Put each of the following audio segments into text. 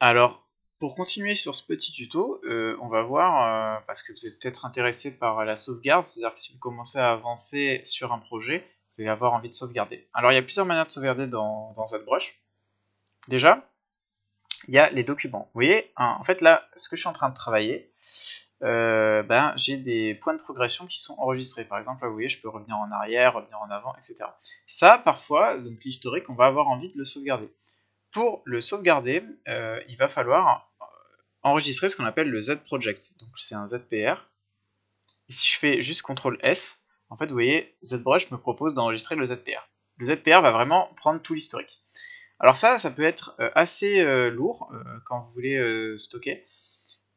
Alors, pour continuer sur ce petit tuto, on va voir, parce que vous êtes peut-être intéressé par la sauvegarde, c'est-à-dire que si vous commencez à avancer sur un projet, vous allez avoir envie de sauvegarder. Alors, il y a plusieurs manières de sauvegarder dans ZBrush. Déjà, il y a les documents. Vous voyez, en fait là, ce que je suis en train de travailler, j'ai des points de progression qui sont enregistrés. Par exemple, là, vous voyez, je peux revenir en arrière, revenir en avant, etc. Ça, parfois, donc l'historique, on va avoir envie de le sauvegarder. Pour le sauvegarder, il va falloir enregistrer ce qu'on appelle le Z-Project. Donc c'est un ZPR. Et si je fais juste CTRL S, en fait, vous voyez, ZBrush me propose d'enregistrer le ZPR. Le ZPR va vraiment prendre tout l'historique. Alors ça peut être assez lourd quand vous voulez stocker.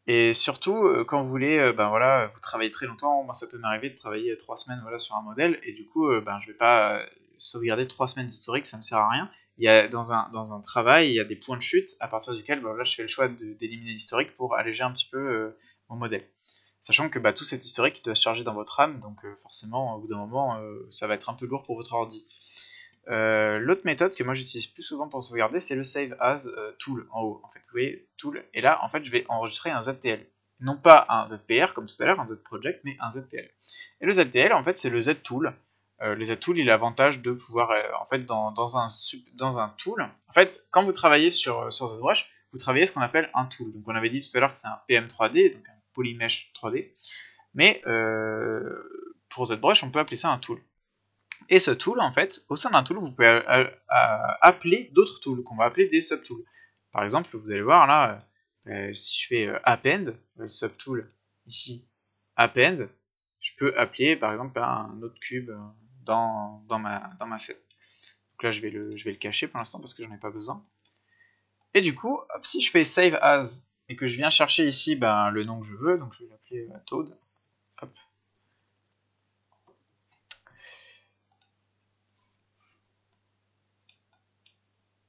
Et surtout, quand vous voulez, vous travaillez très longtemps. Moi, ça peut m'arriver de travailler 3 semaines sur un modèle, et du coup, je vais pas sauvegarder 3 semaines d'historique, ça me sert à rien. Il y a dans un travail, il y a des points de chute à partir duquel je fais le choix d'éliminer l'historique pour alléger un petit peu mon modèle. Sachant que tout cet historique doit se charger dans votre RAM, donc forcément, au bout d'un moment, ça va être un peu lourd pour votre ordi. L'autre méthode que moi j'utilise plus souvent pour sauvegarder, c'est le Save As Tool en haut. En fait, vous voyez, Tool, et là, en fait, je vais enregistrer un ZTL. Non pas un ZPR comme tout à l'heure, un Z-Project, mais un ZTL. Et le ZTL, en fait, c'est le Z-Tool. Le Z-Tool, il a l'avantage de pouvoir, en fait, dans un tool, en fait, quand vous travaillez sur ZBrush, vous travaillez ce qu'on appelle un tool. Donc, on avait dit tout à l'heure que c'est un PM3D, donc un Polymesh 3D. Mais pour ZBrush, on peut appeler ça un tool. Et ce tool, en fait, au sein d'un tool, vous pouvez appeler d'autres tools, qu'on va appeler des subtools. Par exemple, vous allez voir là, si je fais append, le subtool ici, append, je peux appeler par exemple un autre cube dans ma scène. Donc là, je vais le cacher pour l'instant parce que j'en ai pas besoin. Et du coup, hop, si je fais save as et que je viens chercher ici le nom que je veux, donc je vais l'appeler Toad. Hop.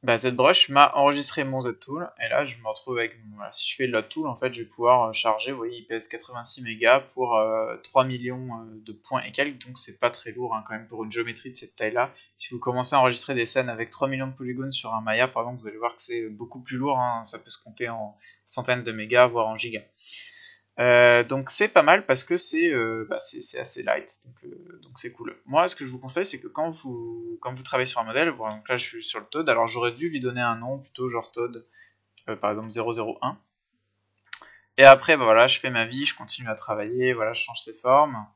ZBrush m'a enregistré mon Z-Tool, et là je me retrouve avec, si je fais le tool, en fait je vais pouvoir charger, vous voyez, il pèse 86 mégas pour 3 millions de points et quelques, donc c'est pas très lourd quand même pour une géométrie de cette taille-là. Si vous commencez à enregistrer des scènes avec 3 millions de polygones sur un Maya, par exemple, vous allez voir que c'est beaucoup plus lourd, ça peut se compter en centaines de mégas, voire en gigas. Donc c'est pas mal parce que c'est assez light, donc c'est cool. Moi, ce que je vous conseille, c'est que quand vous travaillez sur un modèle, donc là je suis sur le Toad, alors j'aurais dû lui donner un nom plutôt genre Toad, par exemple 001. Et après, je fais ma vie, je continue à travailler, voilà, je change ses formes,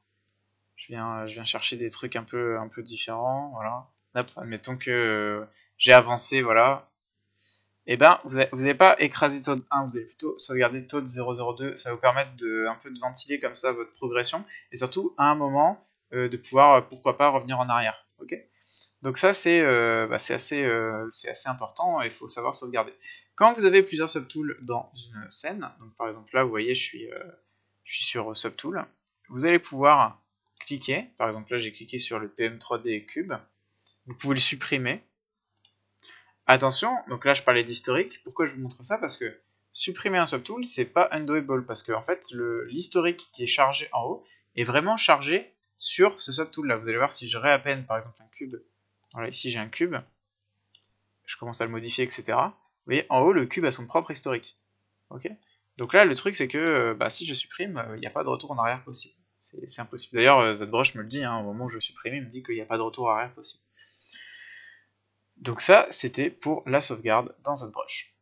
je viens chercher des trucs un peu différents, voilà. Hop, admettons que j'ai avancé, voilà. Et vous n'allez pas écraser Toad 1, vous allez plutôt sauvegarder Toad 002, ça va vous permettre un peu de ventiler comme ça votre progression, et surtout à un moment de pouvoir, pourquoi pas, revenir en arrière. Ok. Donc ça c'est assez important, il faut savoir sauvegarder. Quand vous avez plusieurs subtools dans une scène, donc par exemple là vous voyez je suis sur subtool, vous allez pouvoir cliquer, par exemple là j'ai cliqué sur le PM3D cube, vous pouvez le supprimer. Attention, donc là je parlais d'historique, pourquoi je vous montre ça? Parce que supprimer un subtool, c'est pas undoable, parce que en fait l'historique qui est chargé en haut est vraiment chargé sur ce subtool là. Vous allez voir si je réappelle par exemple un cube, voilà ici j'ai un cube, je commence à le modifier, etc. Vous voyez, en haut le cube a son propre historique. Ok. Donc là le truc c'est que si je supprime, il n'y a pas de retour en arrière possible. C'est impossible. D'ailleurs ZBrush me le dit, au moment où je supprime, il me dit qu'il n'y a pas de retour arrière possible. Donc ça, c'était pour la sauvegarde dans ZBrush.